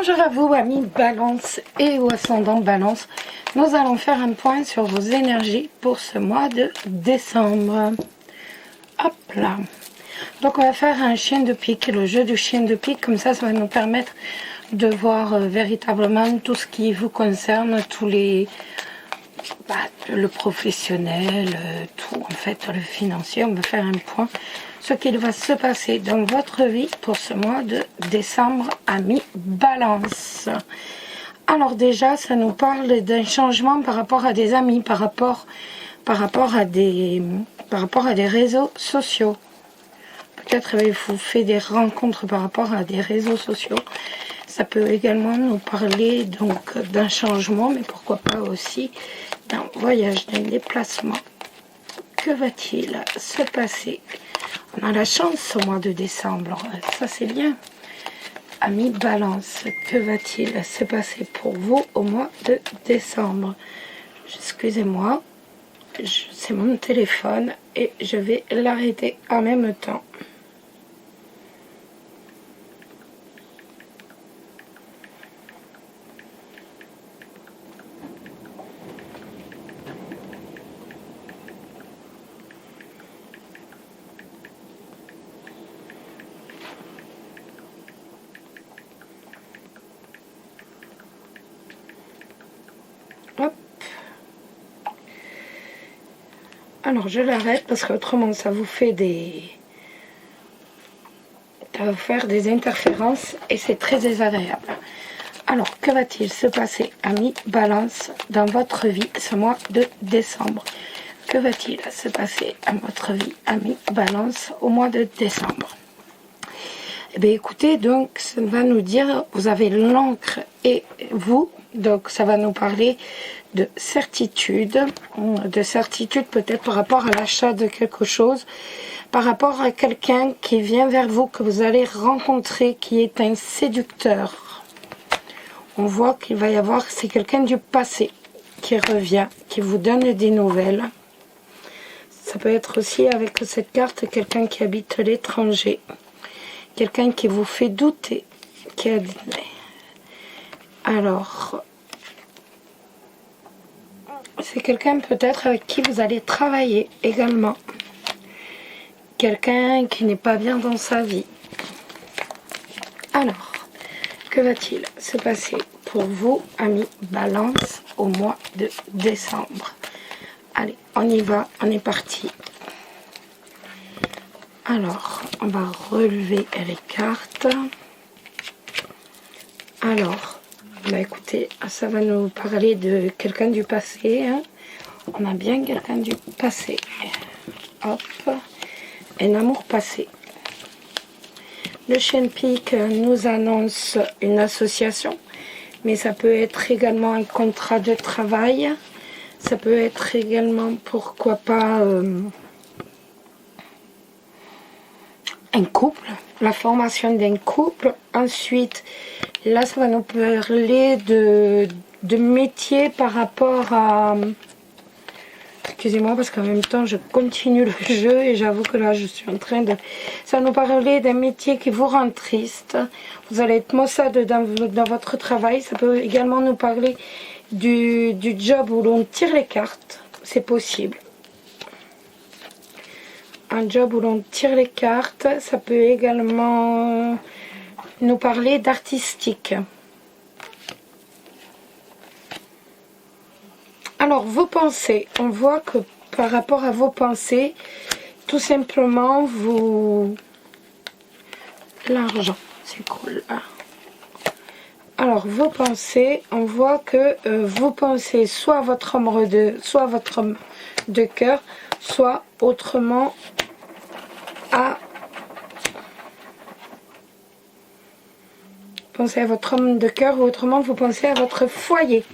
Bonjour à vous amis Balance et au ascendant Balance. Nous allons faire un point sur vos énergies pour ce mois de décembre. Hop là. Donc on va faire un chien de pique, le jeu du chien de pique. Comme ça va nous permettre de voir véritablement tout ce qui vous concerne, tous les... le professionnel, tout en fait, le financier. On va faire un point ce qu'il va se passer dans votre vie pour ce mois de décembre, amis Balance. Alors déjà, ça nous parle d'un changement par rapport à des amis, par rapport à des réseaux sociaux. Peut-être vous fait des rencontres par rapport à des réseaux sociaux. Ça peut également nous parler donc d'un changement, mais pourquoi pas aussi d'un voyage, d'un déplacement. Que va-t-il se passer? On a la chance au mois de décembre, ça c'est bien. Amis Balance, que va-t-il se passer pour vous au mois de décembre? Excusez-moi, c'est mon téléphone et je vais l'arrêter en même temps. Hop. Alors je l'arrête parce qu'autrement ça vous fait ça va vous faire des interférences et c'est très désagréable. Alors que va-t-il se passer, amis Balance, dans votre vie ce mois de décembre? Que va-t-il se passer à votre vie, amis Balance, au mois de décembre? Eh bien écoutez, donc ça va nous dire, vous avez l'encre et vous, donc ça va nous parler de certitude peut-être par rapport à l'achat de quelque chose, par rapport à quelqu'un qui vient vers vous, que vous allez rencontrer, qui est un séducteur. On voit qu'il va y avoir, c'est quelqu'un du passé qui revient, qui vous donne des nouvelles. Ça peut être aussi avec cette carte, quelqu'un qui habite l'étranger. Quelqu'un qui vous fait douter, alors, c'est quelqu'un peut-être avec qui vous allez travailler également. Quelqu'un qui n'est pas bien dans sa vie. Alors, que va-t-il se passer pour vous, amis Balance, au mois de décembre? Allez, on y va, on est parti. Alors, on va relever les cartes. Alors, écoutez, ça va nous parler de quelqu'un du passé. Hein. On a bien quelqu'un du passé. Hop, un amour passé. Le chien de pique nous annonce une association, mais ça peut être également un contrat de travail. Ça peut être également, pourquoi pas... un couple, la formation d'un couple. Ensuite, là, ça va nous parler de métier par rapport à... Excusez-moi, parce qu'en même temps, je continue le jeu et j'avoue que là, je suis en train de... Ça va nous parler d'un métier qui vous rend triste. Vous allez être maussade dans votre travail. Ça peut également nous parler du job où l'on tire les cartes. C'est possible. Un job où l'on tire les cartes, ça peut également nous parler d'artistique. Alors, vos pensées, on voit que par rapport à vos pensées, tout simplement, l'argent, c'est cool. Alors, vos pensées, on voit que vous pensez soit votre homme de cœur, soit autrement pensez à votre homme de cœur, ou autrement vous pensez à votre foyer.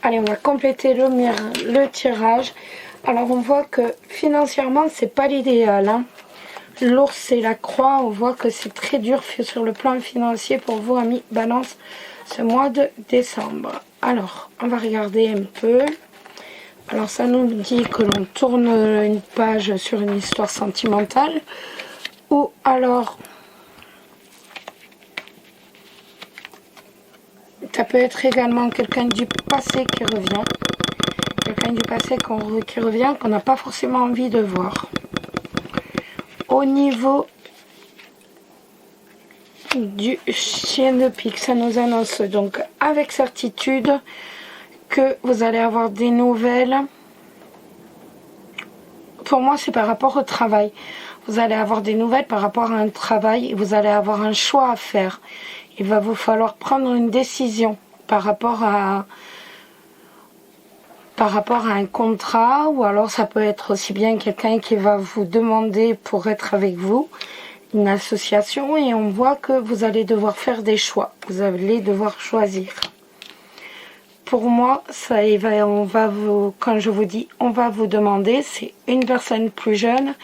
Allez, on va compléter le tirage. Alors on voit que financièrement c'est pas l'idéal, hein. L'ours et la croix, on voit que c'est très dur sur le plan financier pour vous, amis Balance, ce mois de décembre. Alors on va regarder un peu. Alors ça nous dit que l'on tourne une page sur une histoire sentimentale, ou alors Ça peut être également quelqu'un du passé qui revient. Quelqu'un du passé qui revient, qu'on n'a pas forcément envie de voir. Au niveau du chien de pique, ça nous annonce donc avec certitude que vous allez avoir des nouvelles. Pour moi, c'est par rapport au travail. Vous allez avoir des nouvelles par rapport à un travail et vous allez avoir un choix à faire. Il va vous falloir prendre une décision par rapport à un contrat, ou alors ça peut être aussi bien quelqu'un qui va vous demander pour être avec vous, une association, et on voit que vous allez devoir faire des choix. Vous allez devoir choisir. Pour moi, quand je vous dis on va vous demander, c'est une personne plus jeune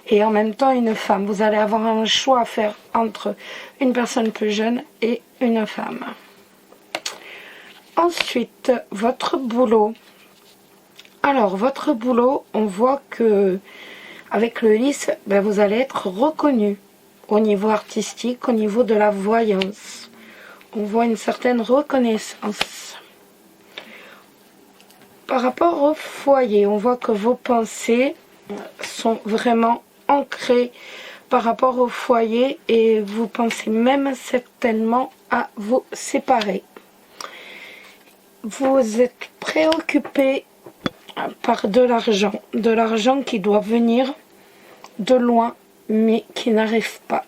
et en même temps une femme. Vous allez avoir un choix à faire entre une personne plus jeune et une femme. Ensuite, votre boulot. Alors, votre boulot, on voit que avec le lys, vous allez être reconnu au niveau artistique, au niveau de la voyance. On voit une certaine reconnaissance. Par rapport au foyer, on voit que vos pensées sont vraiment ancrées par rapport au foyer et vous pensez même certainement à vous séparer. Vous êtes préoccupé par de l'argent qui doit venir de loin mais qui n'arrive pas.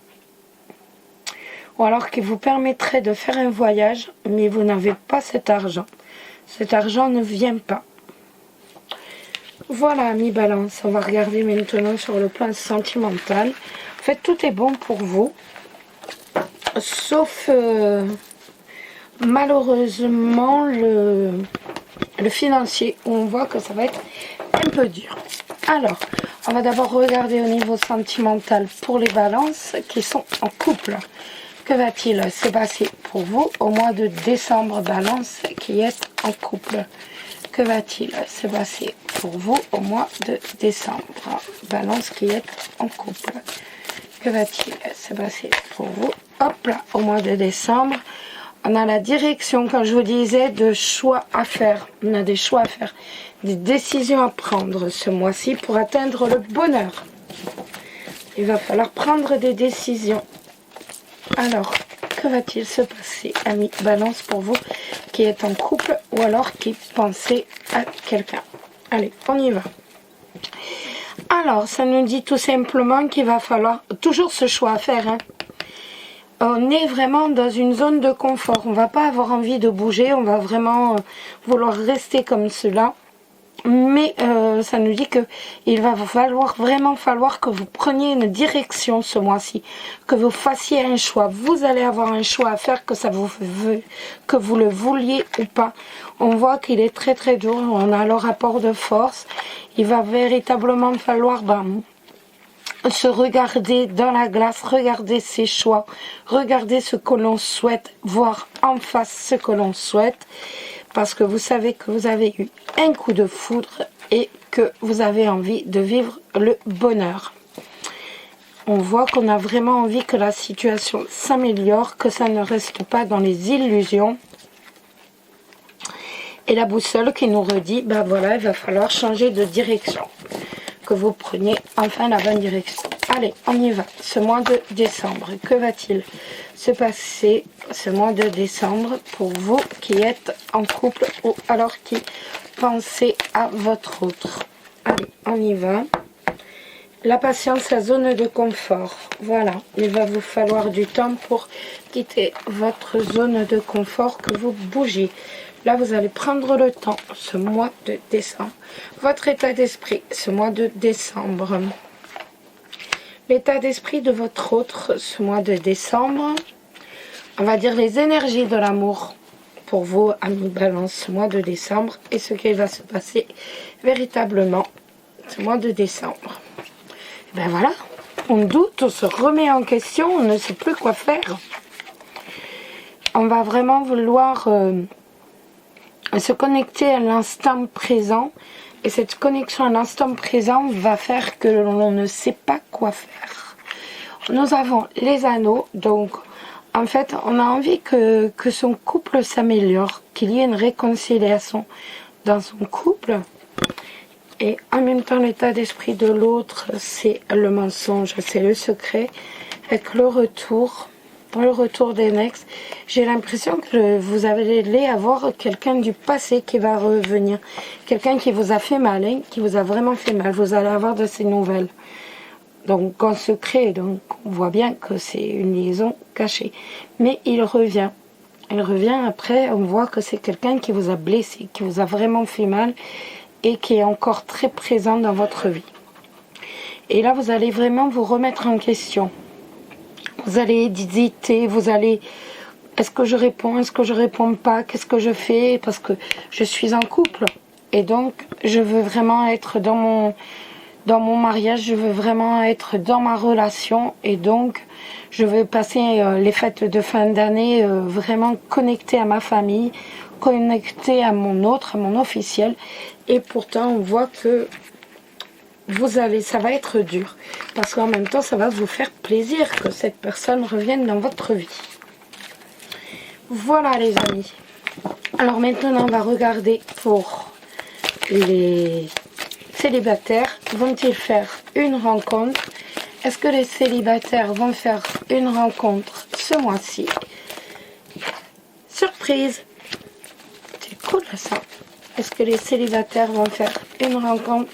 Ou alors qui vous permettrait de faire un voyage mais vous n'avez pas cet argent. Cet argent ne vient pas. Voilà, amis Balance, on va regarder maintenant sur le plan sentimental. En fait, tout est bon pour vous, sauf malheureusement le financier, où on voit que ça va être un peu dur. Alors, on va d'abord regarder au niveau sentimental pour les balances qui sont en couple. Que va-t-il se passer pour vous au mois de décembre, balance qui est en couple? Que va-t-il se passer pour vous au mois de décembre, balance qui est en couple? Que va-t-il se passer pour vous? Hop là, au mois de décembre, on a la direction, comme je vous disais, de choix à faire. On a des choix à faire, des décisions à prendre ce mois-ci pour atteindre le bonheur. Il va falloir prendre des décisions. Alors, que va-t-il se passer, amis Balance, pour vous qui êtes en couple ou alors qui pensez à quelqu'un? Allez, on y va. Alors, ça nous dit tout simplement qu'il va falloir toujours ce choix à faire. Hein. On est vraiment dans une zone de confort. On ne va pas avoir envie de bouger. On va vraiment vouloir rester comme cela. Mais ça nous dit qu'il va vraiment falloir que vous preniez une direction ce mois-ci, que vous fassiez un choix. Vous allez avoir un choix à faire, que vous le vouliez ou pas. On voit qu'il est très très dur, on a le rapport de force. Il va véritablement falloir se regarder dans la glace, regarder ses choix, regarder ce que l'on souhaite, voir en face ce que l'on souhaite. Parce que vous savez que vous avez eu un coup de foudre et que vous avez envie de vivre le bonheur. On voit qu'on a vraiment envie que la situation s'améliore, que ça ne reste pas dans les illusions. Et la boussole qui nous redit, voilà, il va falloir changer de direction. Que vous preniez enfin la bonne direction. Allez, on y va. Ce mois de décembre, que va-t-il se passer ce mois de décembre pour vous qui êtes en couple ou alors qui pensez à votre autre? Allez, on y va. La patience, la zone de confort. Voilà, il va vous falloir du temps pour quitter votre zone de confort, que vous bougiez. Là, vous allez prendre le temps ce mois de décembre. Votre état d'esprit ce mois de décembre. L'état d'esprit de votre autre ce mois de décembre. On va dire les énergies de l'amour pour vous, amis Balance, ce mois de décembre. Et ce qui va se passer véritablement ce mois de décembre. Et ben voilà, on doute, on se remet en question, on ne sait plus quoi faire. On va vraiment vouloir se connecter à l'instant présent. Et cette connexion à l'instant présent va faire que l'on ne sait pas quoi faire. Nous avons les anneaux, donc En fait, on a envie que son couple s'améliore, qu'il y ait une réconciliation dans son couple. Et en même temps, l'état d'esprit de l'autre, c'est le mensonge, c'est le secret. Avec le retour des ex, j'ai l'impression que vous allez avoir quelqu'un du passé qui va revenir. Quelqu'un qui vous a fait mal, hein, qui vous a vraiment fait mal. Vous allez avoir de ces nouvelles. Donc en secret, donc on voit bien que c'est une liaison cachée. Mais il revient. Il revient après, on voit que c'est quelqu'un qui vous a blessé, qui vous a vraiment fait mal et qui est encore très présent dans votre vie. Et là, vous allez vraiment vous remettre en question. Vous allez hésiter, vous allez... Est-ce que je réponds? Est-ce que je réponds pas? Qu'est-ce que je fais? Parce que je suis en couple. Et donc, je veux vraiment être dans mon mariage. Je veux vraiment être dans ma relation. Et donc, je veux passer les fêtes de fin d'année vraiment connectée à ma famille, connectée à mon autre, à mon officiel. Et pourtant, on voit que ça va être dur. Parce qu'en même temps, ça va vous faire plaisir que cette personne revienne dans votre vie. Voilà les amis. Alors maintenant, on va regarder pour les célibataires. Vont-ils faire une rencontre? Est-ce que les célibataires vont faire une rencontre ce mois-ci? Surprise! C'est cool ça. Est-ce que les célibataires vont faire une rencontre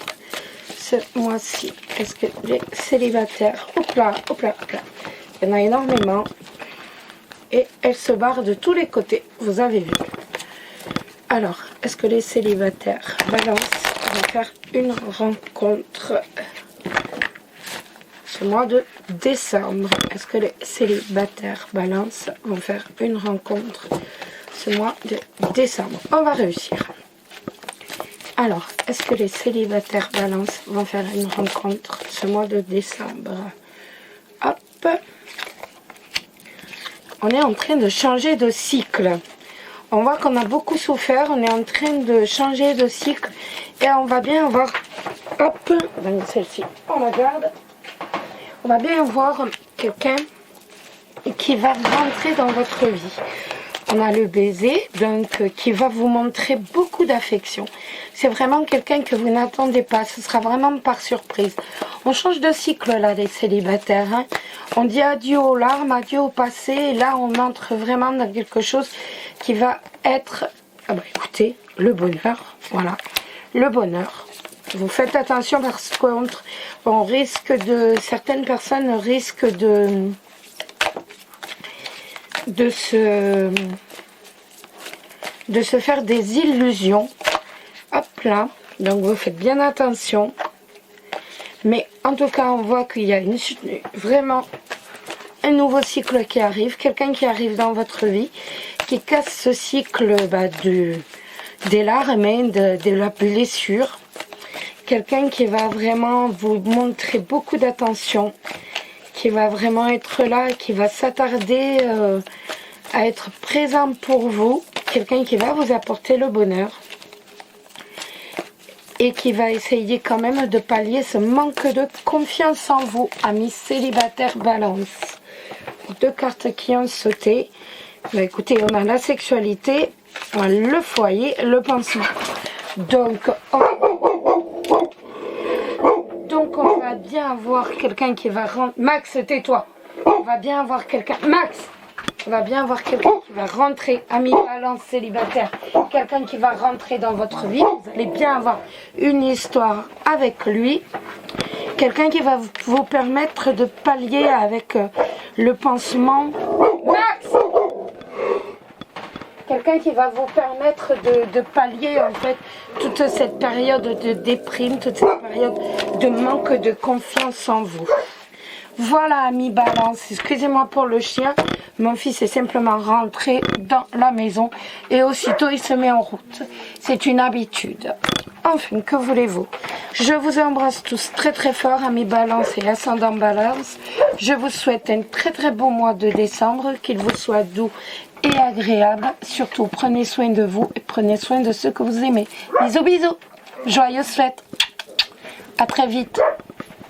ce mois-ci? Est-ce que les célibataires... Hop là, hop là, hop là. Il y en a énormément. Et elles se barrent de tous les côtés. Vous avez vu. Alors, est-ce que les célibataires Balance vont faire une rencontre ce mois de décembre? Est-ce que les célibataires Balance vont faire une rencontre ce mois de décembre? On va réussir. Alors, est-ce que les célibataires Balance vont faire une rencontre ce mois de décembre? Hop. On est en train de changer de cycle. On voit qu'on a beaucoup souffert. On est en train de changer de cycle. Et on va bien avoir... Hop, donc celle-ci, on la garde. On va bien avoir quelqu'un qui va rentrer dans votre vie. On a le baiser, donc qui va vous montrer beaucoup d'affection. C'est vraiment quelqu'un que vous n'attendez pas. Ce sera vraiment par surprise. On change de cycle là, les célibataires. Hein. On dit adieu aux larmes, adieu au passé. Et là, on entre vraiment dans quelque chose qui va être... Ah bah écoutez, le bonheur. Voilà, le bonheur. Vous faites attention parce qu'on risque de... Certaines personnes risquent de se faire des illusions. Hop là, donc vous faites bien attention. Mais en tout cas, on voit qu'il y a vraiment un nouveau cycle qui arrive. Quelqu'un qui arrive dans votre vie, qui casse ce cycle des larmes, de la blessure. Quelqu'un qui va vraiment vous montrer beaucoup d'attention. Qui va vraiment être là, qui va s'attarder à être présent pour vous. Quelqu'un qui va vous apporter le bonheur. Et qui va essayer quand même de pallier ce manque de confiance en vous, amis célibataires Balance. Deux cartes qui ont sauté. Bah, écoutez, on a la sexualité, on a le foyer, le pansement. Donc on va bien avoir quelqu'un qui va rentrer. Max, tais-toi. On va bien avoir quelqu'un. Max, on va bien avoir quelqu'un qui va rentrer, ami Balance célibataire. Quelqu'un qui va rentrer dans votre vie. Vous allez bien avoir une histoire avec lui. Quelqu'un qui va vous permettre de pallier avec le pansement. Max! Quelqu'un qui va vous permettre de pallier en fait toute cette période de déprime, toute cette période de manque de confiance en vous. Voilà, ami Balance, excusez-moi pour le chien, mon fils est simplement rentré dans la maison et aussitôt il se met en route. C'est une habitude. Enfin, que voulez-vous? Je vous embrasse tous très très fort, amis Balance et ascendant Balance. Je vous souhaite un très très beau mois de décembre, qu'il vous soit doux et agréable. Surtout, prenez soin de vous et prenez soin de ceux que vous aimez. Bisous bisous, joyeuses fêtes, à très vite.